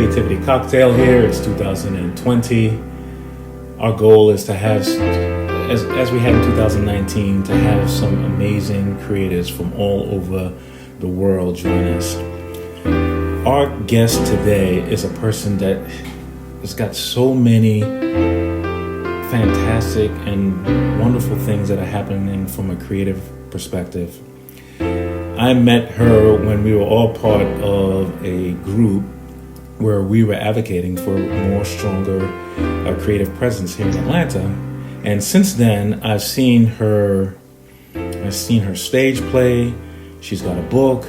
Creativity Cocktail here. It's 2020. Our goal is to have, as we had in 2019, to have some amazing creatives from all over the world join us. Our guest today is a person that has got so many fantastic and wonderful things that are happening from a creative perspective. I met her when we were all part of a group where we were advocating for a more stronger creative presence here in Atlanta. And since then, I've seen her stage play. She's got a book.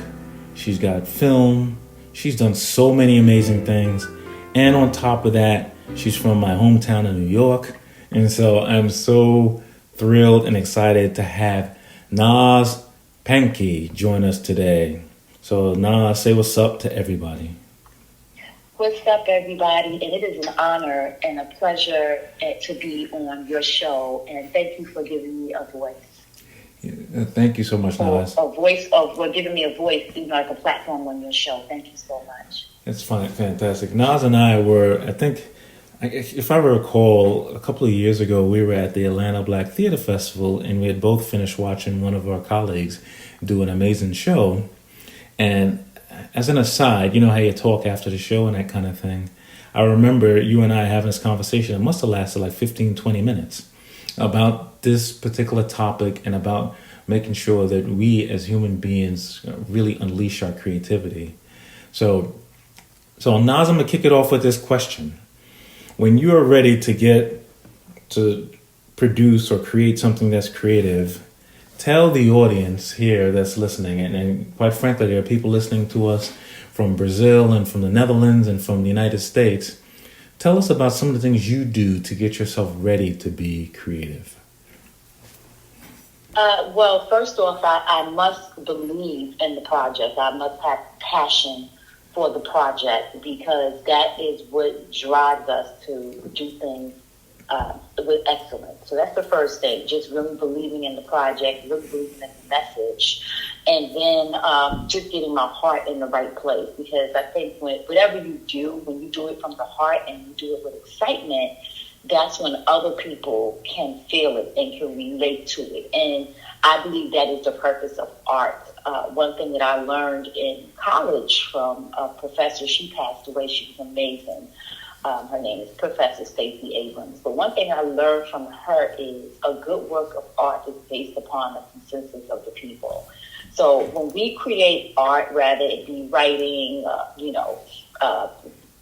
She's got film. She's done so many amazing things. And on top of that, she's from my hometown of New York. And so I'm so thrilled and excited to have NAZ Pankey join us today. So NAZ, say what's up to everybody. What's up, everybody? And it is an honor and a pleasure to be on your show. And thank you for giving me a voice. Yeah, thank you so much, NAZ. Giving me a voice, like a platform on your show. Thank you so much. It's fine, fantastic. NAZ and I were, I think, if I recall, a couple of years ago, we were at the Atlanta Black Theater Festival, and we had both finished watching one of our colleagues do an amazing show. And as an aside, you know how you talk after the show and that kind of thing. I remember you and I having this conversation. It must have lasted like 15, 20 minutes about this particular topic and about making sure that we as human beings really unleash our creativity. So NAZ, I'm going to kick it off with this question. When you are ready to produce or create something that's creative, tell the audience here that's listening, and quite frankly, there are people listening to us from Brazil and from the Netherlands and from the United States. Tell us about some of the things you do to get yourself ready to be creative. Well, first off, I must believe in the project. I must have passion for the project, because that is what drives us to do things with excellence. So that's the first thing, just really believing in the project, really believing in the message, and then just getting my heart in the right place. Because I think whatever you do, when you do it from the heart and you do it with excitement, that's when other people can feel it and can relate to it. And I believe that is the purpose of art. One thing that I learned in college from a professor, she passed away, she was amazing. Her name is Professor Stacey Abrams. But one thing I learned from her is a good work of art is based upon the consensus of the people. So when we create art, rather it be writing,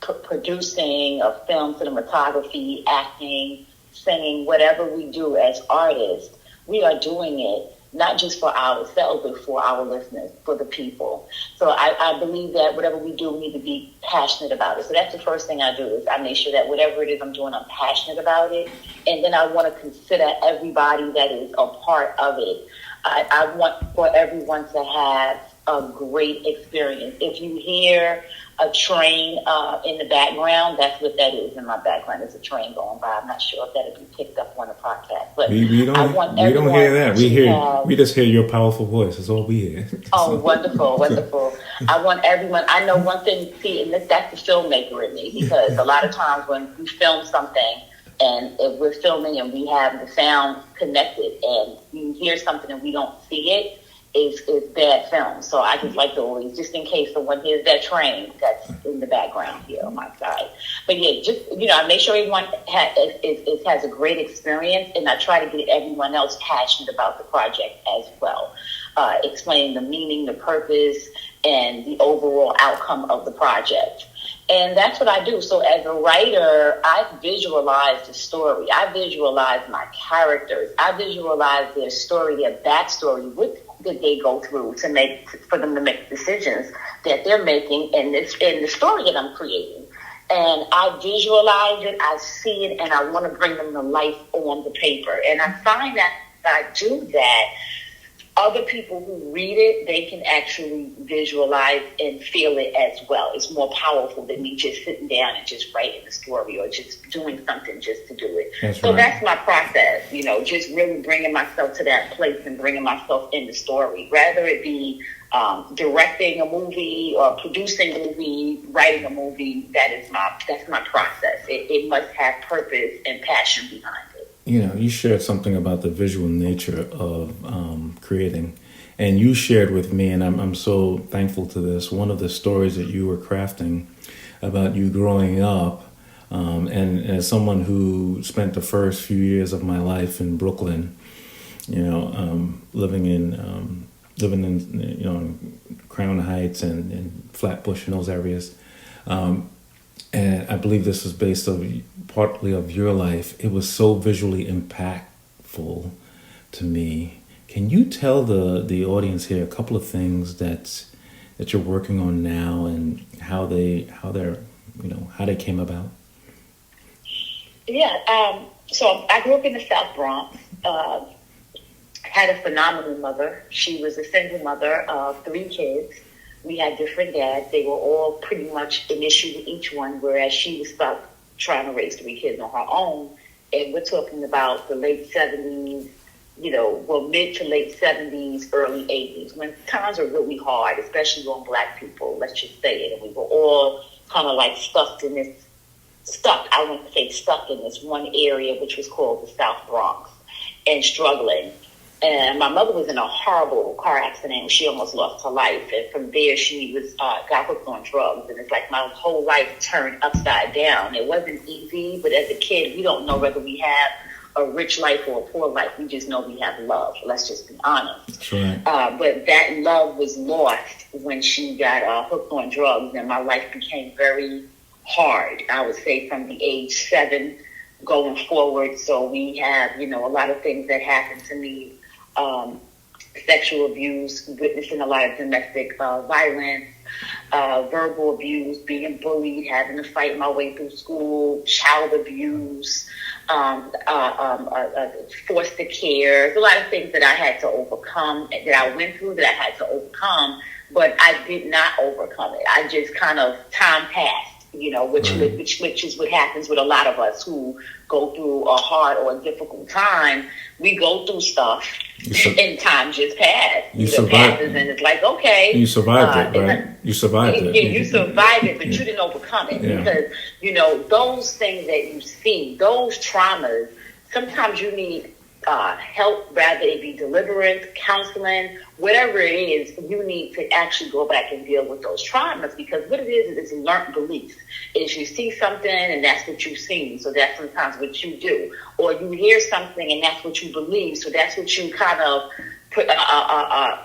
producing, film, cinematography, acting, singing, whatever we do as artists, we are doing it not just for ourselves, but for our listeners, for the people. So I believe that whatever we do, we need to be passionate about it. So that's the first thing I do, is I make sure that whatever it is I'm doing, I'm passionate about it. And then I want to consider everybody that is a part of it. I want for everyone to have a great experience. If you hear a train in the background, that's what that is in my background. It's a train going by. I'm not sure if that'll be picked up on the podcast, but we don't hear that. We just hear your powerful voice. That's all we hear. Oh, wonderful. I want everyone. I know one thing. See, and that's the filmmaker in me, because a lot of times when we film something, and if we're filming and we have the sound connected, and you hear something and we don't see it, is bad film. So I just like to always, just in case someone hears that train that's in the background here on my side. But yeah, just, I make sure everyone has a great experience, and I try to get everyone else passionate about the project as well. Explaining the meaning, the purpose, and the overall outcome of the project. And that's what I do. So as a writer, I visualize the story. I visualize my characters. I visualize their story, their backstory. What did they go through for them to make decisions that they're making in the story that I'm creating? And I visualize it, I see it, and I want to bring them to life on the paper. And I find that I do that, other people who read it, they can actually visualize and feel it as well. It's more powerful than me just sitting down and just writing the story or just doing something just to do it. That's my process, just really bringing myself to that place and bringing myself in the story. Rather it be directing a movie or producing a movie, writing a movie, that's my process. It must have purpose and passion behind it. You shared something about the visual nature of creating, and you shared with me, and I'm so thankful to this, one of the stories that you were crafting about you growing up, and as someone who spent the first few years of my life in Brooklyn, living in Crown Heights and Flatbush and those areas. And I believe this is based on partly of your life. It was so visually impactful to me. Can you tell the audience here a couple of things that you're working on now and how they came about? Yeah. So I grew up in the South Bronx. Had a phenomenal mother. She was a single mother of 3 kids. We had different dads. They were all pretty much an issue to each one, whereas she was stuck trying to raise 3 kids on her own. And we're talking about the late 70s, mid to late 70s, early 80s, when times were really hard, especially on Black people, let's just say it. And we were all kind of like stuck in this one area, which was called the South Bronx, and struggling. And my mother was in a horrible car accident. She almost lost her life. And from there, she got hooked on drugs. And it's like my whole life turned upside down. It wasn't easy, but as a kid, we don't know whether we have a rich life or a poor life. We just know we have love. Let's just be honest. That's right. But that love was lost when she got hooked on drugs. And my life became very hard, I would say, from the age 7 going forward. So we have, a lot of things that happened to me. Sexual abuse, witnessing a lot of domestic violence, verbal abuse, being bullied, having to fight my way through school, child abuse, forced to care. There's a lot of things that I had to overcome, that I went through that I had to overcome, but I did not overcome it. I just kind of, time passed. Which is what happens with a lot of us who go through a hard or a difficult time. We go through stuff, and time just passed. You survived it, and it's like, okay, you survived it, right? You survived it. Yeah, you survived it, but you didn't overcome it because those things that you see, those traumas. Sometimes you need help, rather it be deliverance, counseling, whatever it is. You need to actually go back and deal with those traumas, because what it is it's learned beliefs. Is you see something and that's what you've seen, so that's sometimes what you do, or you hear something and that's what you believe, so that's what you kind of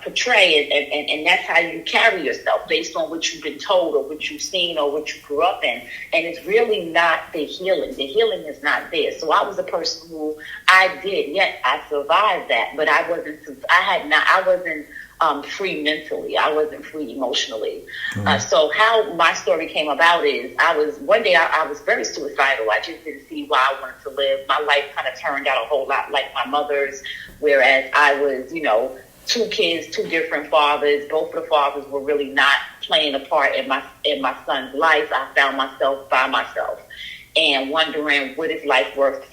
portray, and that's how you carry yourself based on what you've been told or what you've seen or what you grew up in. And it's really not the healing. The healing is not there. So I was a person who I survived that, but I wasn't free mentally. I wasn't free emotionally. So how my story came about is one day I was very suicidal. I just didn't see why I wanted to live. My life kind of turned out a whole lot like my mother's, whereas I was, 2 kids, 2 different fathers. Both of the fathers were really not playing a part in my son's life. I found myself by myself and wondering, what is life worth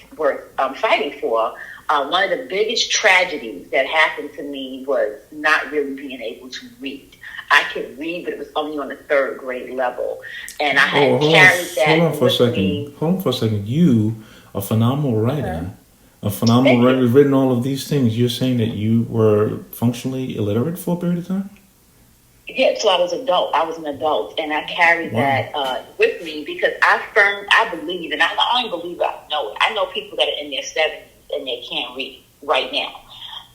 fighting for? One of the biggest tragedies that happened to me was not really being able to read. I could read, but it was only on the 3rd grade level. And I had carried that Hold on for a second. You, a phenomenal writer, you've written all of these things. You're saying that you were functionally illiterate for a period of time? Yeah, so I was an adult, and I carried that with me because I believe, and I only believe I know it. I know people that are in their 70s and they can't read right now.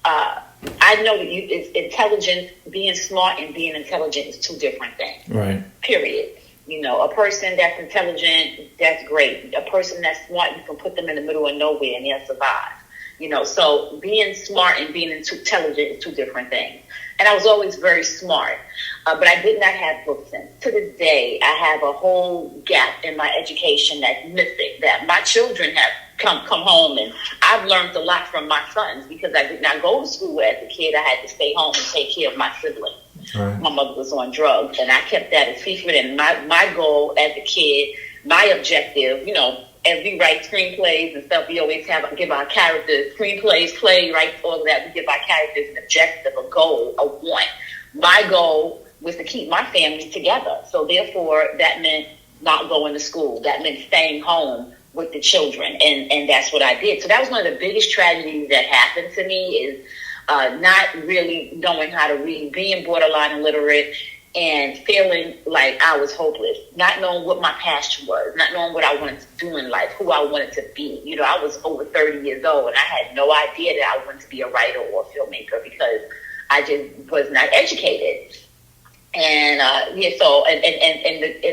I know that it's intelligence, being smart and being intelligent is 2 different things. Right. Period. A person that's intelligent, that's great. A person that's smart, you can put them in the middle of nowhere and they'll survive. So being smart and being intelligent is 2 different things. And I was always very smart, but I did not have book sense. To this day, I have a whole gap in my education that's missing, that my children have come home, and I've learned a lot from my sons because I did not go to school as a kid. I had to stay home and take care of my siblings. Right. My mother was on drugs, and I kept that a secret. And my goal as a kid, my objective, as we write screenplays and stuff, we always give our characters screenplays, playwrights, all of that. We give our characters an objective, a goal, a want. my goal was to keep my family together. So therefore, that meant not going to school. That meant staying home with the children. And that's what I did. So that was one of the biggest tragedies that happened to me, is not really knowing how to read, being borderline illiterate, and feeling like I was hopeless, not knowing what my passion was, not knowing what I wanted to do in life, who I wanted to be. You know, I was over 30 years old, and I had no idea that I wanted to be a writer or a filmmaker, because I just was not educated. And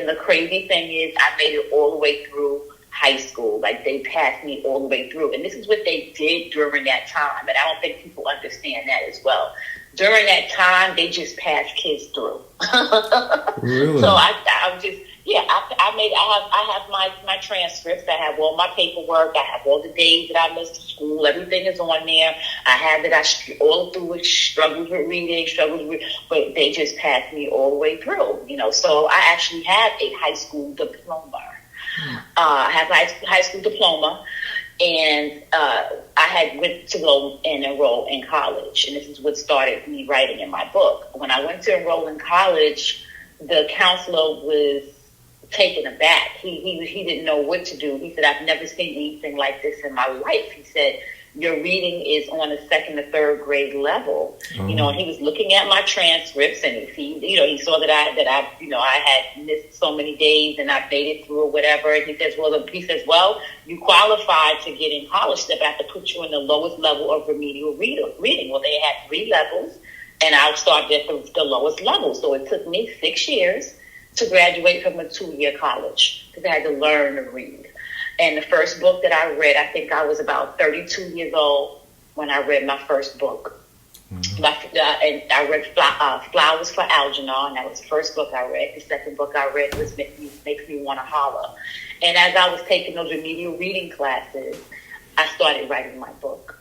the crazy thing is, I made it all the way through high school. Like, they passed me all the way through, and this is what they did during that time. And I don't think people understand that as well. During that time, they just passed kids through. Really? So I was just, I have my transcripts. I have all my paperwork. I have all the days that I missed school. Everything is on there. I have that all through it, struggles with reading, but they just passed me all the way through, you know. So I actually have a high school diploma. I have a high school diploma. And I had went to go and enroll in college. And this is what started me writing in my book. When I went to enroll in college, the counselor was taken aback. He didn't know what to do. He said, I've never seen anything like this in my life. He said, your reading is on a second or third grade level. You know, and he was looking at my transcripts, and he saw that I had missed so many days and I made it through or whatever. And he says, well, you qualified to get in college, but I have to put you in the lowest level of remedial reading. Well, they had 3 levels, and I started at the lowest level. So it took me 6 years to graduate from a 2-year college, because I had to learn to read. And the first book that I read, I think I was about 32 years old when I read my first book. And I read Flowers for Algernon, and that was the first book I read. The second book I read was Makes Me Want to Holler. And as I was taking those remedial reading classes, I started writing my book.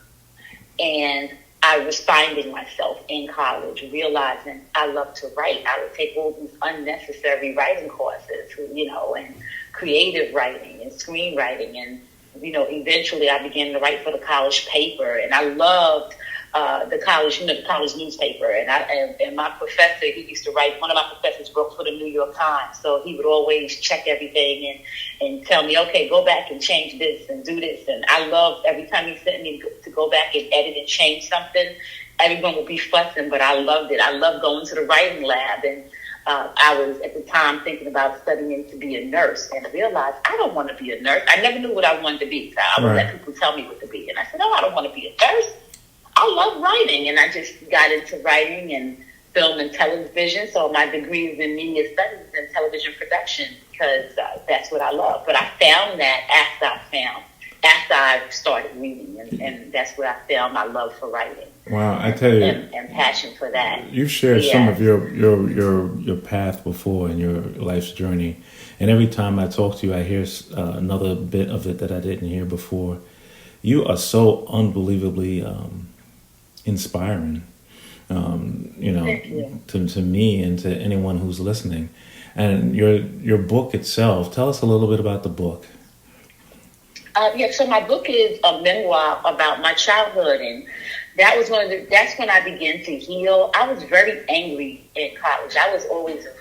And I was finding myself in college, realizing I love to write. I would take all these unnecessary writing courses, you know, and creative writing and screenwriting. And, you know, eventually I began to write for the college paper. And I loved the college newspaper. And my professor, he used to write, one of my professors wrote for the New York Times. So he would always check everything and tell me, okay, go back and change this and do this. And I loved every time he sent me to go back and edit and change something. Everyone would be fussing, but I loved it. I loved going to the writing lab. And I was at the time thinking about studying to be a nurse, and realized I don't want to be a nurse. I never knew what I wanted to be. So I would let people tell me what to be. And I said, no, I don't want to be a nurse. I love writing. And I just got into writing and film and television. So my degree is in media studies and television production, because that's what I love. But I found that after I started reading, and that's where I found my love for writing. Wow, I tell you, and passion for that. You've shared some of your path before in your life's journey, and every time I talk to you, I hear another bit of it that I didn't hear before. You are so unbelievably inspiring, you know, to me and to anyone who's listening. And your book itself, tell us a little bit about the book. So my book is a memoir about my childhood, and that's when I began to heal. I was very angry in college. I was always a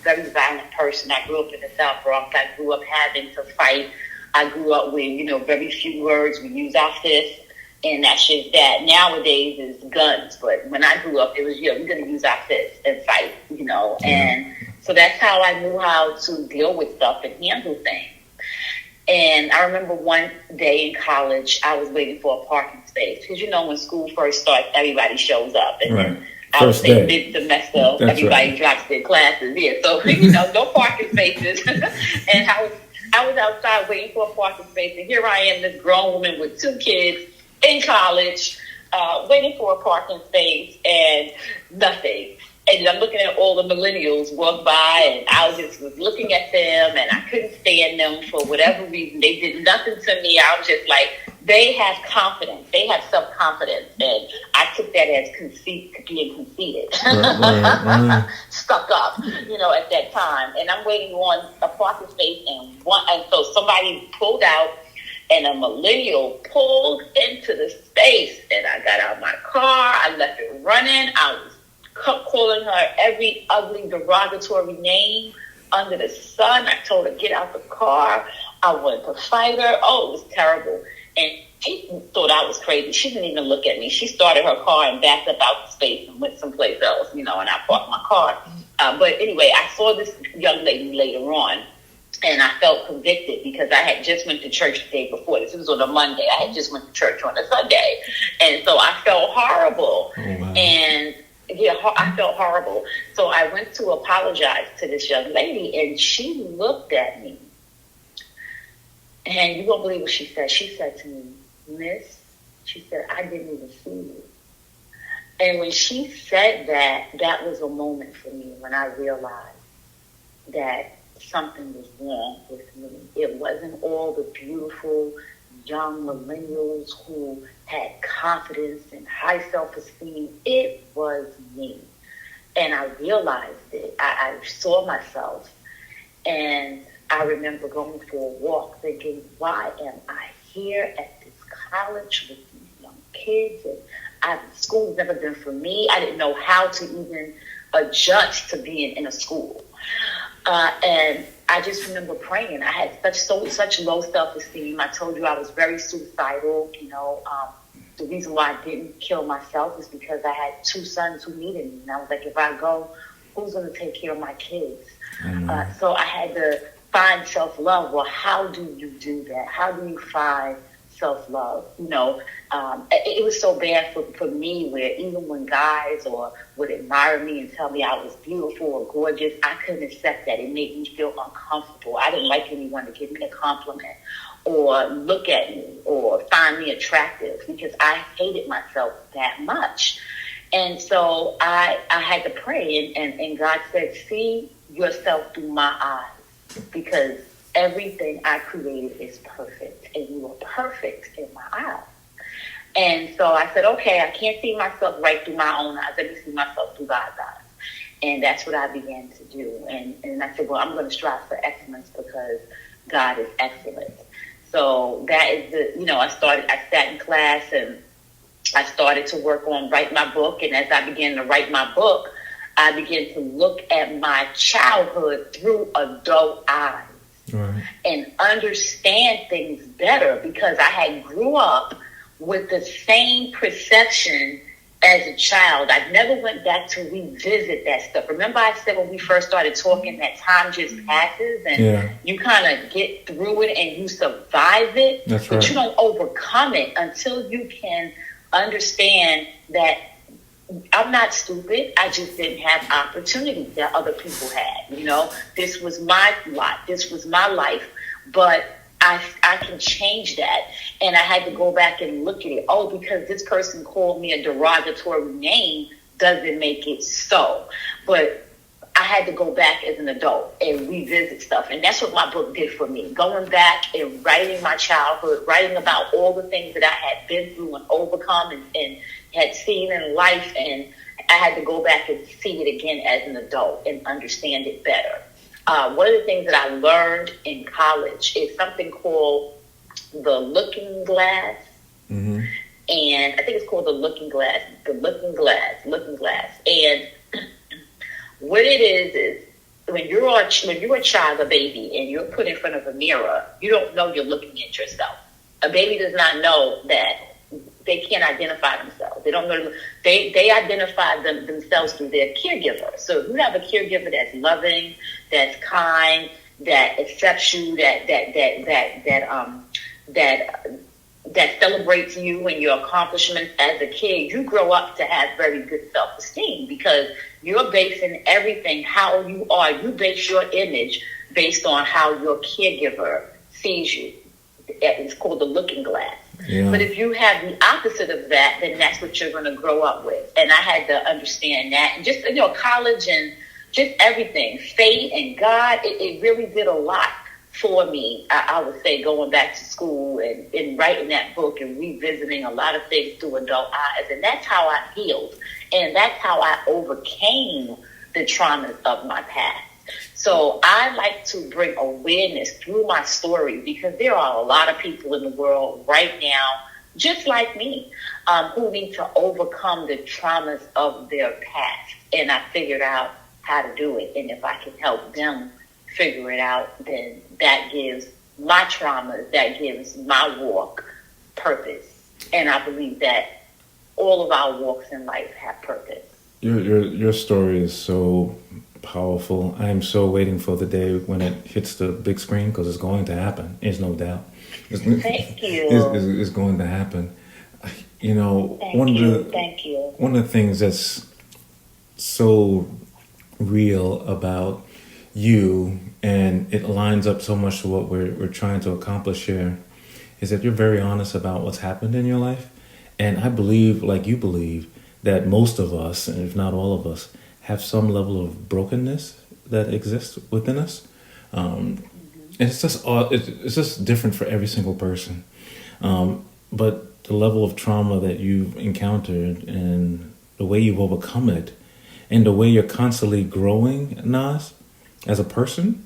very violent person. I grew up in the South Bronx. I grew up having to fight. I grew up with, you know, very few words. We use our fists, and that's just that. Nowadays is guns, but when I grew up, it was, we're going to use our fists and fight, you know. Yeah. And so that's how I knew how to deal with stuff and handle things. And I remember one day in college, I was waiting for a parking space. Because, you know, when school first starts, everybody shows up. And then I would say mid-semester, everybody drops their classes. Yeah, so, you know, no parking spaces. And I was outside waiting for a parking space. And here I am, this grown woman with 2 kids in college, waiting for a parking space, and nothing. And I'm looking at all the millennials walk by, and I was looking at them, and I couldn't stand them for whatever reason. They did nothing to me. I was just like, they have confidence. They have self-confidence. And I took that as being conceited. Right. Stuck up, you know, at that time. And I'm waiting on a parking space, and so somebody pulled out, and a millennial pulled into the space, and I got out of my car. I left it running. I was calling her every ugly, derogatory name under the sun. I told her, get out the car. I wanted to fight her. Oh, it was terrible. And she thought I was crazy. She didn't even look at me. She started her car and backed up out the space and went someplace else, and I parked my car. But anyway, I saw this young lady later on, and I felt convicted because I had just went to church the day before. This was on a Monday. I had just went to church on a Sunday. And so I felt horrible. Oh, wow. And I felt horrible. So I went to apologize to this young lady, and she looked at me. And you won't believe what she said. She said to me, Miss, she said, I didn't even see you. And when she said that, that was a moment for me when I realized that something was wrong with me. It wasn't all the beautiful young millennials who had confidence and high self-esteem. It was me. And I realized it. I saw myself. And I remember going for a walk thinking, why am I here at this college with these young kids? And school's never been for me. I didn't know how to even adjust to being in a school. And I just remember praying. I had such low self-esteem. I told you I was very suicidal. The reason why I didn't kill myself is because I had 2 sons who needed me. And I was like, if I go, who's going to take care of my kids? So I had to find self-love. Well, how do you do that? How do you find self-love? It was so bad for me where even when guys would admire me and tell me I was beautiful or gorgeous, I couldn't accept that. It made me feel uncomfortable. I didn't like anyone to give me a compliment or look at me or find me attractive because I hated myself that much. And so I had to pray, and God said, see yourself through my eyes, because everything I created is perfect, and you are perfect in my eyes. And so I said, okay, I can't see myself right through my own eyes. Let me see myself through God's eyes. And that's what I began to do. And I said, well, I'm going to strive for excellence because God is excellent. So that is I sat in class and I started to work on write my book. And as I began to write my book, I began to look at my childhood through adult eyes. Right. And understand things better because I had grew up with the same perception as a child. I never went back to revisit that stuff. Remember I said when we first started talking that time just passes and you kind of get through it and you survive it. That's but right. You don't overcome it until you can understand that I'm not stupid. I just didn't have opportunities that other people had. This was my lot. This was my life. But I can change that. And I had to go back and look at it. Oh, because this person called me a derogatory name doesn't make it so. But I had to go back as an adult and revisit stuff. And that's what my book did for me. Going back and writing my childhood, writing about all the things that I had been through and overcome and had seen in life. And I had to go back and see it again as an adult and understand it better. One of the things that I learned in college is something called the looking glass. Mm-hmm. And I think it's called the looking glass. And what it is when you're a child, a baby, and you're put in front of a mirror, you don't know you're looking at yourself. A baby does not know that they can't identify themselves. They don't know. They identify themselves through their caregiver. So if you have a caregiver that's loving, that's kind, that accepts you, that celebrates you and your accomplishments as a kid, you grow up to have very good self-esteem because you're basing everything how you are. You base your image based on how your caregiver sees you. It's called the looking glass. Yeah. But if you have the opposite of that, then that's what you're going to grow up with. And I had to understand that. And just, college and just everything, fate and God, it really did a lot for me. I would say going back to school and writing that book and revisiting a lot of things through adult eyes. And that's how I healed. And that's how I overcame the traumas of my past. So I like to bring awareness through my story because there are a lot of people in the world right now just like me, who need to overcome the traumas of their past. And I figured out how to do it. And if I can help them figure it out, then that gives my traumas, that gives my walk purpose. And I believe that all of our walks in life have purpose. Your story is so powerful. I am so waiting for the day when it hits the big screen, because it's going to happen. There's no doubt. Thank you. It's going to happen. You know, Thank you. One of the things that's so real about you, and it lines up so much to what we're trying to accomplish here, is that you're very honest about what's happened in your life. And I believe, like you believe, that most of us, and if not all of us, have some level of brokenness that exists within us. And it's just different for every single person. But the level of trauma that you've encountered and the way you've overcome it and the way you're constantly growing, NAZ, as a person,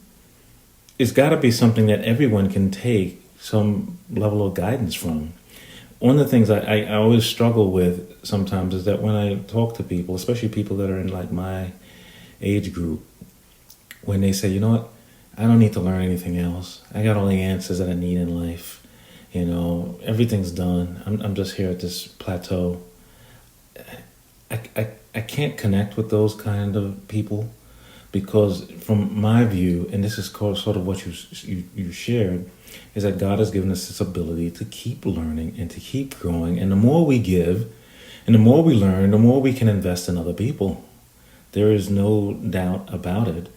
it's got to be something that everyone can take some level of guidance from. One of the things I always struggle with sometimes is that when I talk to people, especially people that are in like my age group, when they say, you know what, I don't need to learn anything else. I got all the answers that I need in life. You know, everything's done. I'm just here at this plateau. I can't connect with those kind of people, because from my view, and this is sort of what you shared, is that God has given us this ability to keep learning and to keep growing. And the more we give and the more we learn, the more we can invest in other people. There is no doubt about it.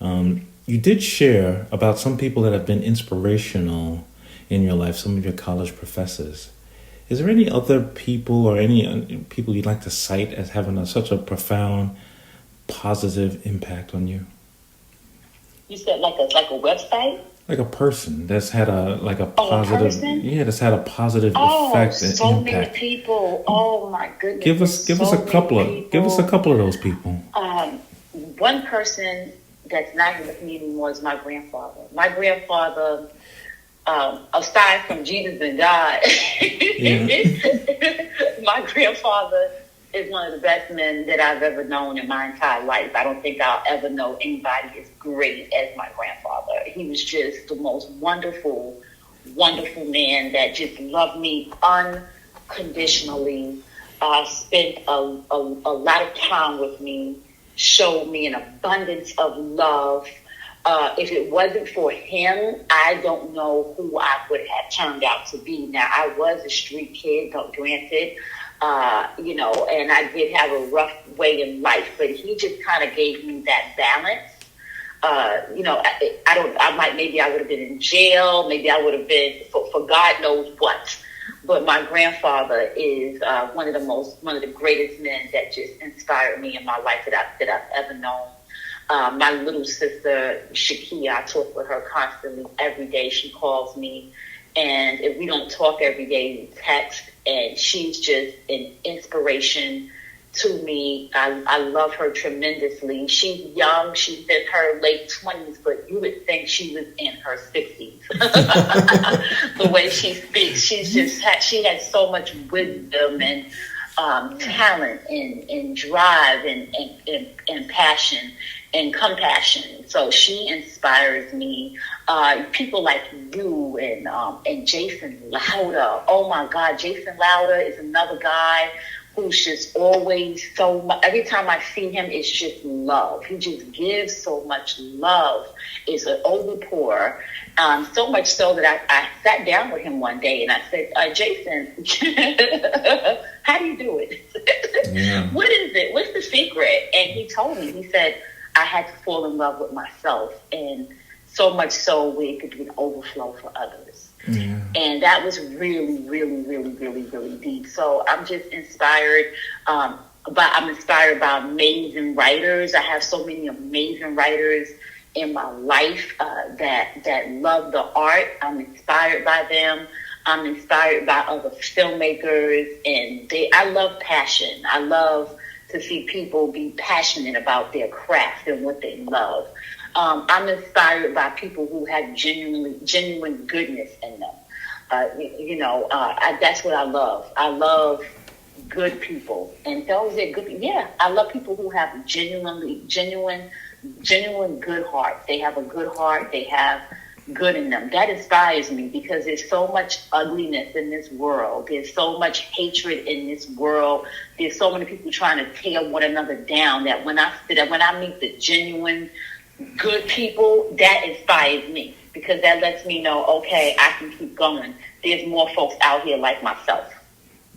You did share about some people that have been inspirational in your life, some of your college professors. Is there any other people or any people you'd like to cite as having such a profound, positive impact on you? You said like a website? Like a person that's had a positive, that's had a positive effect and so impact. Many people. Oh my goodness! Give us a couple of those people. One person that's not with me anymore is my grandfather. My grandfather, aside from Jesus and God, my grandfather is one of the best men that I've ever known in my entire life. I don't think I'll ever know anybody as great as my grandfather. He was just the most wonderful, wonderful man that just loved me unconditionally, spent a lot of time with me, showed me an abundance of love. If it wasn't for him, I don't know who I would have turned out to be. Now, I was a street kid, granted, and I did have a rough way in life, but he just kind of gave me that balance. Maybe I would have been in jail, maybe I would have been for God knows what. But my grandfather is one of the greatest men that just inspired me in my life that I've ever known. My little sister Shakia, I talk with her constantly every day. She calls me, and if we don't talk every day, we text. And she's just an inspiration to me. I love her tremendously. She's young. She's in her late 20s, but you would think she was in her 60s. The way she speaks, she has so much wisdom and talent and drive and passion and compassion. So she inspires me. People like you and Jason Lauder. Oh my God, Jason Lauder is another guy who's just always so much. Every time I see him, it's just love. He just gives so much love. It's an overpour. So much so that I sat down with him one day and I said, Jason, how do you do it? Yeah. What is it? What's the secret? And he told me, he said, I had to fall in love with myself, and so much so where it could be an overflow for others. Yeah. And that was really, really, really, really, really deep. So I'm just inspired. I'm inspired by amazing writers. I have so many amazing writers in my life that love the art. I'm inspired by them. I'm inspired by other filmmakers, and I love passion. I love to see people be passionate about their craft and what they love. I'm inspired by people who have genuine goodness in them. That's what I love. I love good people, and those are good. Yeah, I love people who have genuine good hearts. They have a good heart. They have good in them. That inspires me because there's so much ugliness in this world. There's so much hatred in this world. There's so many people trying to tear one another down. That when I meet the genuine good people, that inspires me because that lets me know, okay, I can keep going. There's more folks out here like myself.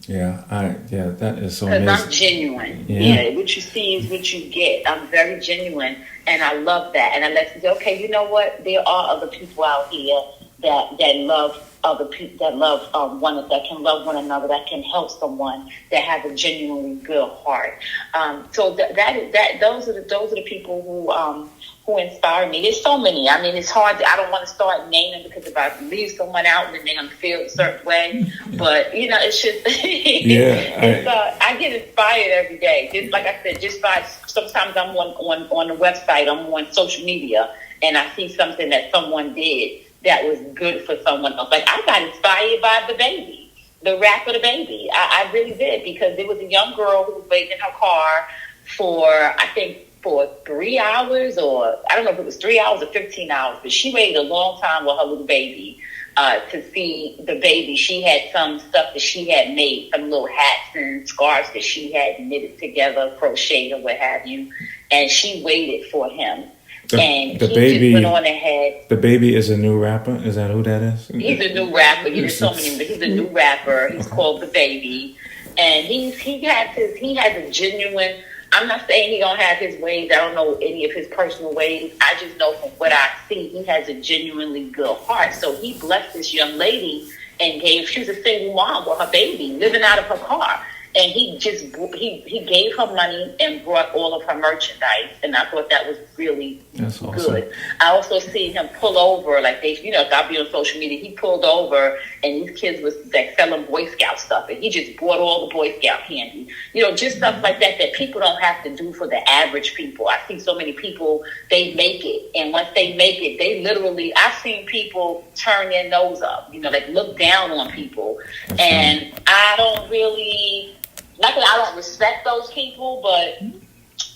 Yeah, that is so amazing. Because I'm genuine. Yeah, what you see is what you get. I'm very genuine, and I love that. And I let you say, okay, you know what? There are other people out here that love other people, that can love one another, that can help someone, that have a genuinely good heart. So those are the people who inspire me. There's so many. I mean, it's hard. I don't want to start naming because if I leave someone out, then they're gonna feel a certain way. But it's just I get inspired every day. Just like I said, just by sometimes I'm on the website, I'm on social media, and I see something that someone did that was good for someone else. Like I got inspired by the rapper The Baby. I really did because there was a young girl who was waiting in her car for 3 hours, or I don't know if it was 3 hours or 15 hours, but she waited a long time with her little baby to see the baby. She had some stuff that she had made, some little hats and scarves that she had knitted together, crocheted or what have you, and she waited for him. And the he baby, just went on ahead. The Baby is a new rapper? Is that who that is? He's a new rapper. He's a new rapper. He's called The Baby. And he has a genuine. I'm not saying he don't have his ways. I don't know any of his personal ways. I just know from what I see, he has a genuinely good heart. So he blessed this young lady and she was a single mom with her baby living out of her car. And he gave her money and brought all of her merchandise. And I thought that was really awesome. Good. I also see him pull over, like I'll be on social media. He pulled over and these kids was like selling Boy Scout stuff. And he just bought all the Boy Scout candy. Just stuff like that people don't have to do for the average people. I see so many people, they make it. And once they make it, they literally, I've seen people turn their nose up, like look down on people. And I don't really... Not that I don't respect those people, but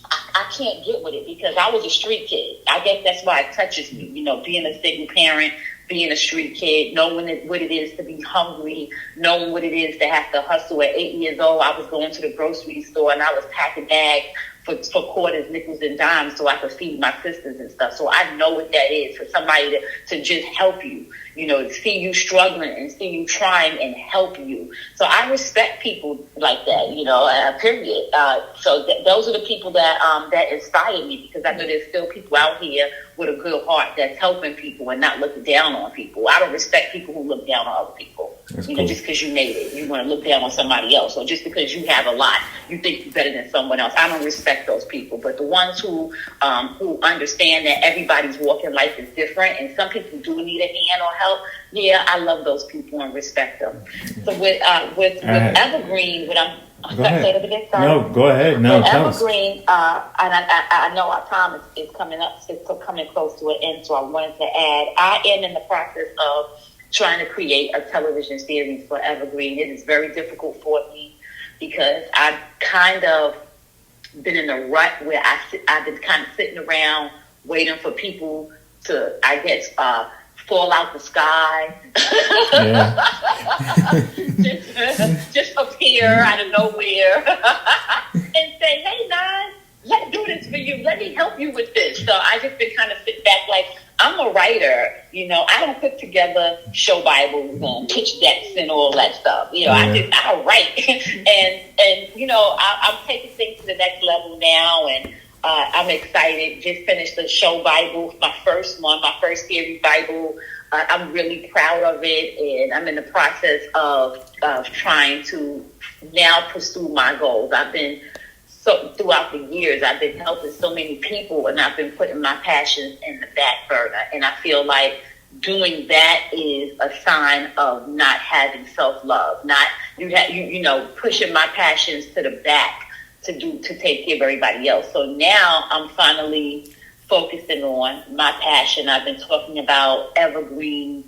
I can't get with it because I was a street kid. I guess that's why it touches me, being a single parent, being a street kid, knowing what it is to be hungry, knowing what it is to have to hustle. At 8 years old, I was going to the grocery store and I was packing bags for quarters, nickels, and dimes so I could feed my sisters and stuff. So I know what that is for somebody to just help you, to see you struggling and see you trying and help you. So I respect people like that, period. So those are the people that inspire me because I know there's still people out here with a good heart that's helping people and not looking down on people. I don't respect people who look down on other people. Cool. Just because you made it, you want to look down on somebody else, or just because you have a lot, you think you're better than someone else. I don't respect those people. But the ones who understand that everybody's walk in life is different, and some people do need a hand or help, yeah, I love those people and respect them. So with Evergreen, what I'm Go ahead. No, go ahead. No, tell us. Evergreen, and I know our time is coming up. It's coming close to an end, so I wanted to add, I am in the process of trying to create a television series for Evergreen. It is very difficult for me because I've kind of been in a rut where I've been kind of sitting around waiting for people to, I guess, fall out the sky. just appear out of nowhere and say, hey, NAZ, let's do this for you. Let me help you with this. So I just been kind of sit back like, I'm a writer, I don't put together show Bibles and pitch decks and all that stuff. I write. and I'm taking things to the next level now, and I'm excited. Just finished the show Bible, my first series Bible. I'm really proud of it, and I'm in the process of trying to now pursue my goals. So throughout the years, I've been helping so many people, and I've been putting my passions in the back burner. And I feel like doing that is a sign of not having self-love, not pushing my passions to the back to take care of everybody else. So now I'm finally focusing on my passion. I've been talking about Evergreen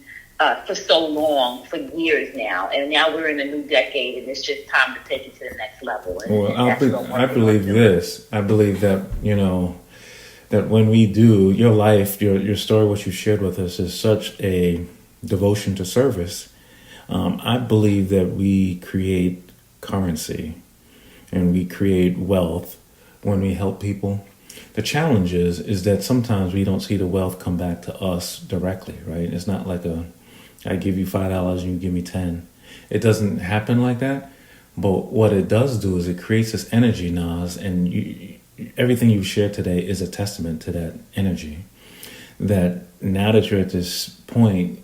for so long, for years now, and now we're in a new decade, and it's just time to take it to the next level. And, Well, and that's what I'm I working on believe doing. this. I believe that, that when we do your life, your story, what you shared with us is such a devotion to service. I believe that we create currency and we create wealth when we help people. The challenge is that sometimes we don't see the wealth come back to us directly, right? It's not like I give you $5 and you give me 10. It doesn't happen like that. But what it does do is it creates this energy, Nas, and everything you've shared today is a testament to that energy. That now that you're at this point,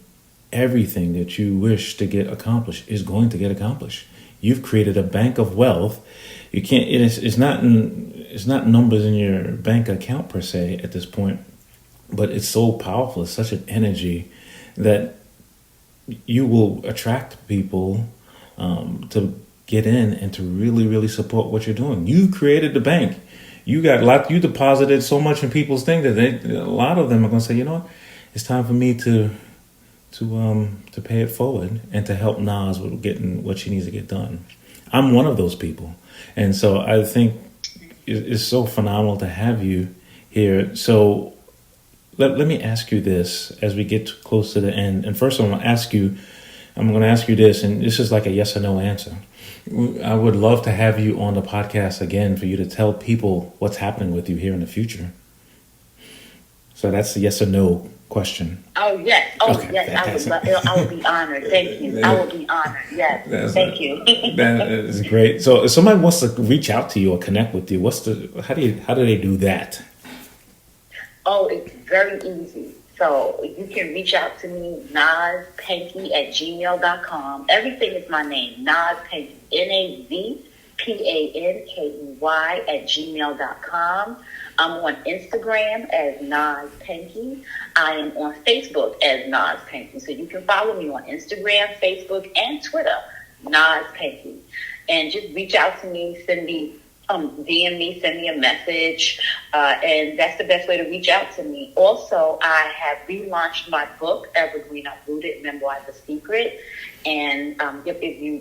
everything that you wish to get accomplished is going to get accomplished. You've created a bank of wealth. You can't. It's not numbers in your bank account per se at this point, but it's so powerful. It's such an energy that you will attract people to get in and to really, really support what you're doing. You created the bank. You deposited so much in people's things that a lot of them are going to say, you know what, it's time for me to pay it forward and to help Nas with getting what she needs to get done. I'm one of those people. And so I think it's so phenomenal to have you here. So let me ask you this as we get close to the end. And first I'm going to ask you this, and this is like a yes or no answer. I would love to have you on the podcast again for you to tell people what's happening with you here in the future. So that's a yes or no question. Oh yes, Okay, yes. I would be honored. Thank you. I would be honored. Yes, thank you. That is great. So if somebody wants to reach out to you or connect with you, how do they do that? Oh, it's very easy. So you can reach out to me, nazpankey@gmail.com. Everything is my name, Naz Pankey, NAZPANKEY @gmail.com. I'm on Instagram as Naz Pankey. I am on Facebook as Naz Pankey. So you can follow me on Instagram, Facebook, and Twitter, Naz Pankey. And just reach out to me, send me DM me, send me a message, and that's the best way to reach out to me. Also, I have relaunched my book, Evergreen Uprooted, Memoirs of Secret, and if you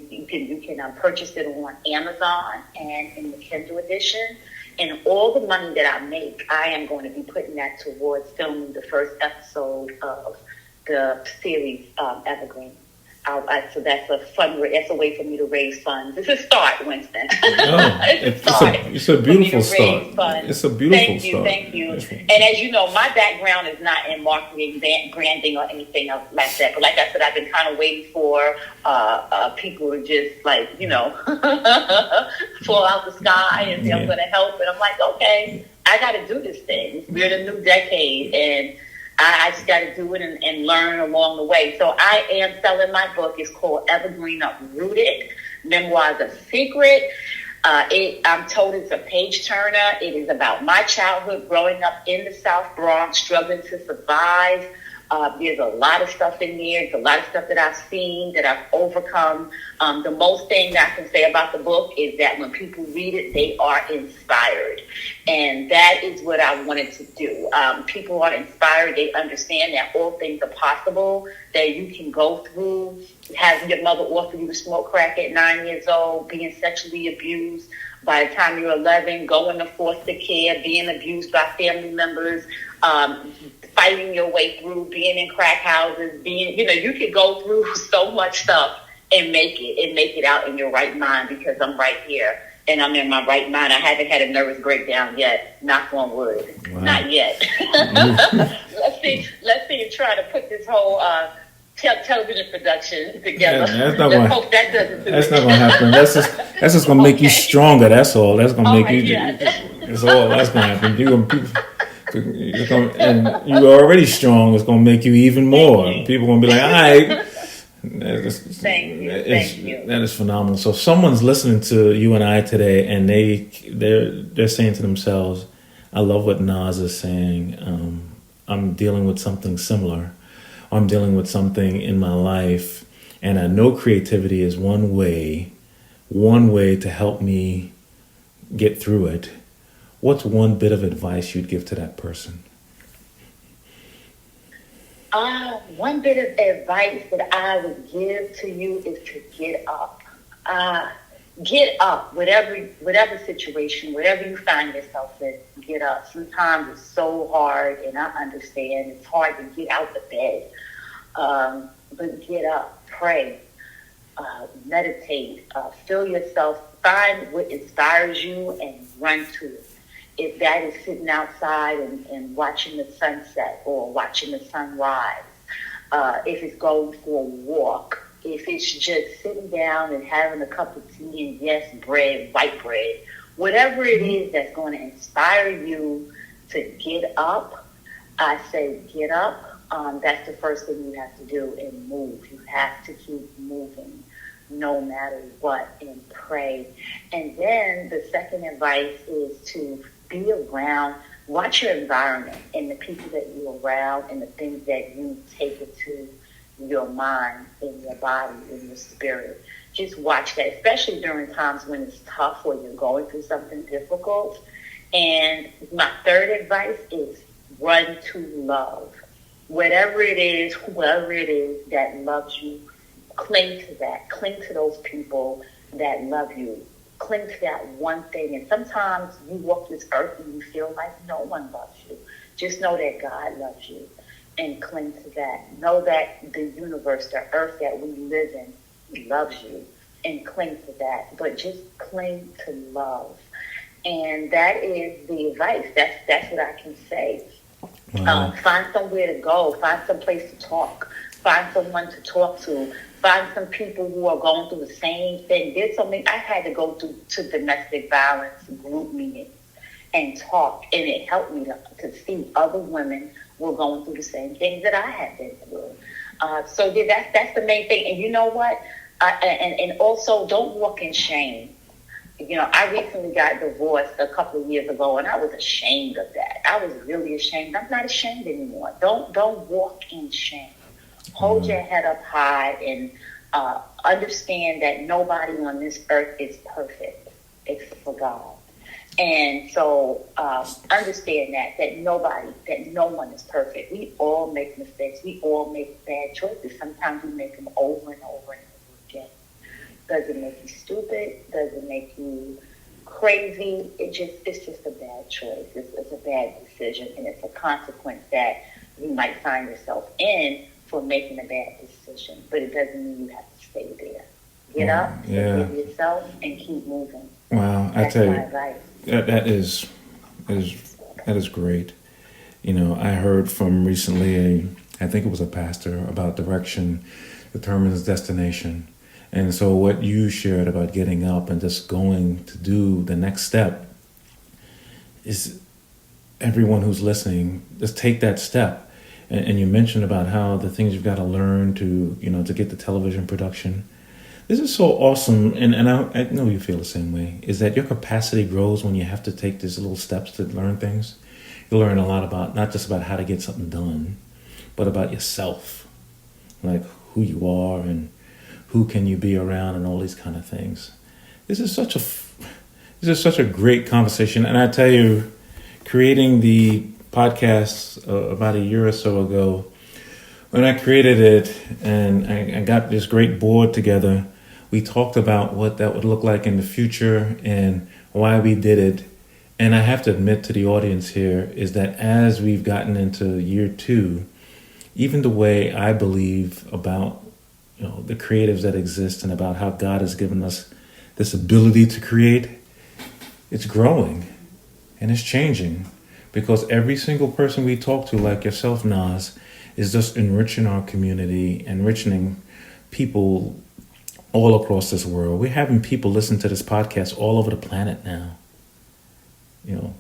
can purchase it on Amazon and in the Kindle edition. And all the money that I make, I am going to be putting that towards filming the first episode of the series Evergreen. So that's a way for me to raise funds. It's a start, Winston. It's a beautiful start. It's a beautiful start. Thank you. And as you know, my background is not in marketing, branding, or anything else like that. But like I said, I've been kind of waiting for people to just fall out the sky and say, I'm going to help. And I'm like, okay, I got to do this thing. We're in a new decade, and I just got to do it and learn along the way. So I am selling my book. It's called Evergreen Uprooted, Memoirs of Secret. I'm told it's a page turner. It is about my childhood growing up in the South Bronx, struggling to survive. There's a lot of stuff in there. There's a lot of stuff that I've seen, that I've overcome. The most thing that I can say about the book is that when people read it, they are inspired. And that is what I wanted to do. People are inspired. They understand that all things are possible, that you can go through having your mother offer you to smoke crack at 9 years old, being sexually abused by the time you're 11, going to foster care, being abused by family members, fighting your way through, being in crack houses, you could go through so much stuff and make it out in your right mind, because I'm right here and I'm in my right mind. I haven't had a nervous breakdown yet. Knock on wood. Wow. Not yet. Let's see, try to put this whole television production together. Yeah, that's not Let's hope that doesn't do That's it. not going to happen. That's just going to make you stronger. That's all. That's going to make you. That's all. That's going to happen. And you're already strong. It's going to make you even more. People are going to be like, all right. Thank you. That is phenomenal. So someone's listening to you and I today, and they're saying to themselves, I love what Nas is saying. I'm dealing with something similar. I'm dealing with something in my life, and I know creativity is one way to help me get through it. What's one bit of advice you'd give to that person? One bit of advice that I would give to you is to get up. Get up, whatever situation, whatever you find yourself in, get up. Sometimes it's so hard, and I understand it's hard to get out the bed. But get up, pray, meditate, feel yourself, find what inspires you and run to it. If that is sitting outside and watching the sunset or watching the sunrise, if it's going for a walk, if it's just sitting down and having a cup of tea and yes, bread, white bread, whatever it is that's going to inspire you to get up, I say get up. That's the first thing you have to do and move. You have to keep moving no matter what and pray. And then the second advice is to be around, watch your environment and the people that you're around and the things that you take into your mind, in your body, in your spirit. Just watch that, especially during times when it's tough or you're going through something difficult. And my third advice is run to love. Whatever it is, whoever it is that loves you, cling to that. Cling to those people that love you. Cling to that one thing. And sometimes you walk this earth and you feel like no one loves you. Just know that God loves you and cling to that. Know that the universe, the earth that we live in, loves you and cling to that. But just cling to love. And that is the advice. That's what I can say. Find somewhere to go. Find some place to talk. Find someone to talk to. Find some people who are going through the same thing. There's something I had to go to domestic violence group meetings and talk, and it helped me to see other women were going through the same things that I had been through. So that's the main thing. And you know what? And also don't walk in shame. You know, I recently got divorced a couple of years ago, and I was ashamed of that. I was really ashamed. I'm not ashamed anymore. Don't walk in shame. Hold your head up high and understand that nobody on this earth is perfect except for God. And so understand that no one is perfect. We all make mistakes. We all make bad choices. Sometimes we make them over and over and over again. Doesn't make you stupid. Doesn't make you crazy. It's just a bad choice. It's a bad decision, and it's a consequence that you might find yourself in for making a bad decision. But it doesn't mean you have to stay there. Get up, forgive yourself, and keep moving. Wow, That's I tell my you, advice. that is great. You know, I heard from recently, I think it was a pastor, about direction determines destination. And so what you shared about getting up and just going to do the next step is everyone who's listening, just take that step. And you mentioned about how the things you've got to learn to get the television production. This is so awesome. And I know you feel the same way, is that your capacity grows when you have to take these little steps to learn things. You learn a lot about, not just about how to get something done, but about yourself, like who you are and who can you be around and all these kind of things. This is such a great conversation. And I tell you, creating the podcast about a year or so ago, when I created it and I got this great board together, we talked about what that would look like in the future and why we did it. And I have to admit to the audience here is that as we've gotten into year 2, even the way I believe about the creatives that exist and about how God has given us this ability to create, it's growing and it's changing because every single person we talk to, like yourself, NAZ, is just enriching our community, enriching people all across this world. We're having people listen to this podcast all over the planet now.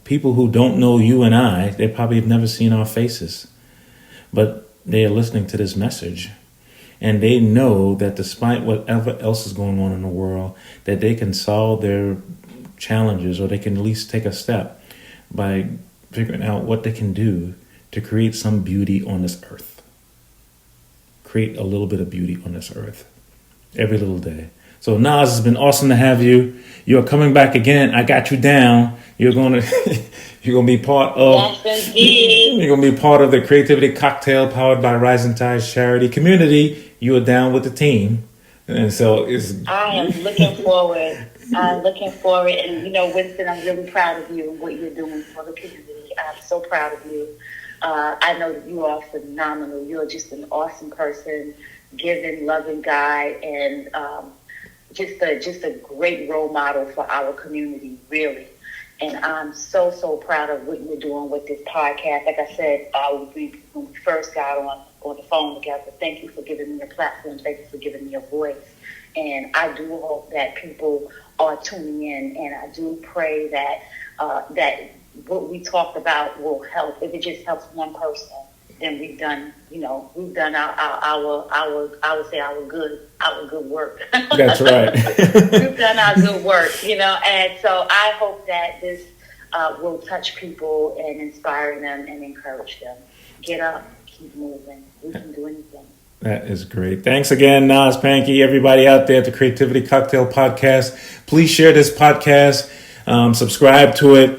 People who don't know you and I, they probably have never seen our faces, but they are listening to this message. And they know that despite whatever else is going on in the world, that they can solve their challenges, or they can at least take a step by figuring out what they can do to create some beauty on this earth. Create a little bit of beauty on this earth every little day. So NAZ, it's been awesome to have you. You're coming back again. I got you down. you're going to you're going to be part of. Yes, indeed. You're going to be part of the Creativity Cocktail powered by Rising Tides Charity community. You are down with the team, and so I am looking forward. I'm looking forward, and Winston, I'm really proud of you and what you're doing for the community. I'm so proud of you. I know that you are phenomenal. You're just an awesome person, giving, loving guy, and just a great role model for our community, really. And I'm so proud of what you're doing with this podcast. Like I said, when we first got on the phone together, thank you for giving me a platform. Thank you for giving me a voice. And I do hope that people are tuning in, and I do pray that that what we talked about will help. If it just helps one person, then we've done our I would say our good work. That's right. We've done our good work, and so I hope that this will touch people and inspire them and encourage them. Get up, keep moving. We can do anything. That is great. Thanks again, NAZ Pankey, everybody out there at the Creativity Cocktail Podcast. Please share this podcast, subscribe to it.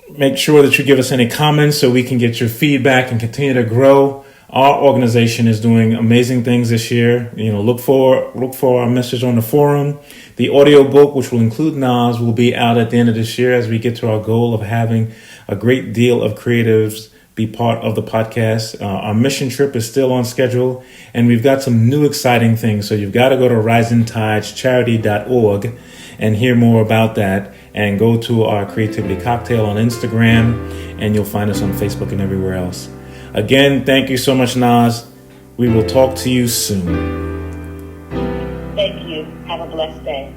Make sure that you give us any comments so we can get your feedback and continue to grow. Our organization is doing amazing things this year. Look for our message on the forum. The audio book, which will include NAZ, will be out at the end of this year as we get to our goal of having a great deal of creatives be part of the podcast. Our mission trip is still on schedule, and we've got some new exciting things. So you've got to go to risingtidescharity.org and hear more about that, and go to our Creativity Cocktail on Instagram, and you'll find us on Facebook and everywhere else. Again, thank you so much, NAZ. We will talk to you soon. Thank you. Have a blessed day.